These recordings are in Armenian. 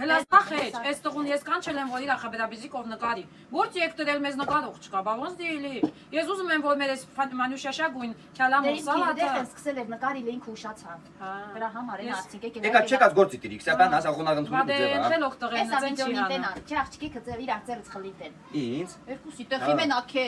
Հելաստախեջ, այս տղուն ես կանչել եմ, որ իր Խաբերաբիզիկով նկարի։ Գործ եք դրել մեզ նկարող չկա, բա ոնց դիելի։ Ես ուզում եմ, որ մեր այս մանյուշաշա գույն քյալամով սալատը։ Դե սկսել էր նկարի լինք ուշացավ։ Դրա համար են արդյունք եկել։ Եկա չեկած գործի դիրի, քսաբան ասա խոնաղ ընդունում Բա դե խելոք տղեն Էսա նծեն չի վիդեոն հանը։ տենան, չէ աղջիկը իր արձերից խլի տեն։ Ինձ։ Երկուսի տխի մեն ակե։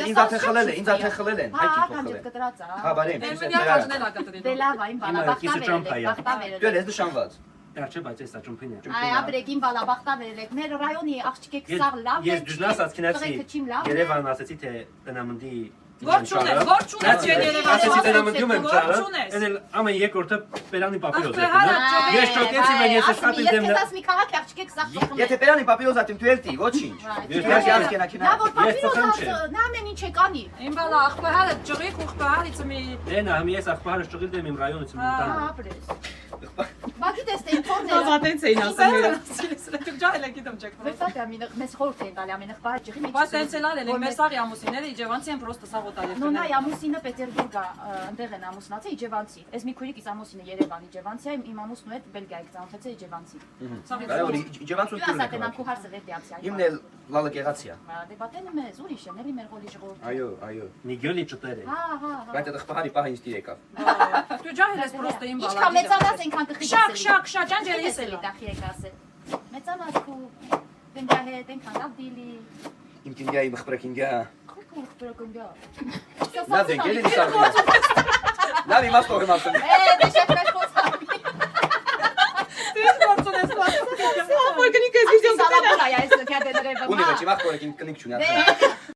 Ինձ աթ խլել են, ինձ աթ խլել են, հայ Հա, քիփ կանջը խլել։ կտրած է։ Հա, բարի, Էմինյա կաժնել ակատրին։ Դե լավ, այն բանա բախտա վերել։ դու ես նշանված։ Դեռ չէ, բայց էսա ճումփին է։ Այ ապրեգին բալա բախտա վերել եք։ Մեր ռայոնի աղջիկեք սաղ լավ է։ Ես դժնաս ասքինացի Երևան ասեցի թե տնամնդի Գործ ունես Երևան։ ասեցի տնամնդում եմ Գործ ճարը։ ունես։ Էնել ամեն երկրորդը Պերանի պապիրոզ է։ Ես ճոկեցի մեն ես աշխատել դեմ։ Ես ասմի քաղաք աղջիկեք սաղ ծխում Եթե Պերանի պապիրոզա դու էլ ոչինչ։ Ես ասկենա Նա որ պապիրոզ նա ամեն ինչ է կանի։ Իմ բալա ախպահարը ճղիկ ուխպահարից մի Դենա համի ես ախպարը ճղիլ դեմ իմ ռայոնից իմ տան։ Ապրես։ Բակի տես թե ինֆորմերը։ Ազատենց էին ասել։ Դուք ջահել եք դեմ չեք։ Վերջատ ամին մեզ խորտ են տալի ամին ախպահը ջղի մեջ։ Բայց տենց էլ արել են մեր սաղի ամուսինները իջևանցի են պրոստը սաղոտալ No, նա ամուսինը Պետերբուրգ է, ընդեղ են ամուսնացել Իջևանցի։ Այս մի քույրիկիս ամուսինը Երևան Իջևանցի է, իմ ամուսնու հետ Բելգիա եք ծանոթացել Իջևանցի։ Այո, իջևանցու Դու ասա տենան քու հարսը վերդիացիա։ Իմն էլ լալը կեղացիա։ Դե բատենը մեզ ուրիշ է, ների մեր գոլի ժողով։ Այո, այո։ Նիգյոլի ճտերը։ Հա։ Բայց այդ ախպահարի պահը ինձ դիր եկավ։ Դու ջահել ես պրոստը իմ բալա։ Ինչքան մեծանաս այնքան կխի Շակ, շակ, շաճան ջերիս էլ։ Դախի եք ասել։ Մեծանաս քու դենգա հետ այնքան լավ դիլի։ Իմ կինգյայի մխպրակինգյա։ Քուք բրոկոնգա։ Լավ են, գելի սարմի։ Լավ իմաստ ողեմ ասում։ Դե շեքրաշ խոսա։ Դու գործ ունես պրոստը։ Սա որ կնիկ ես վիդեոն կտենա։ Սալապուրա այս կյա դերևը։ Ունի վեճի մախ կորեք ինք կնիկ չունի ատա։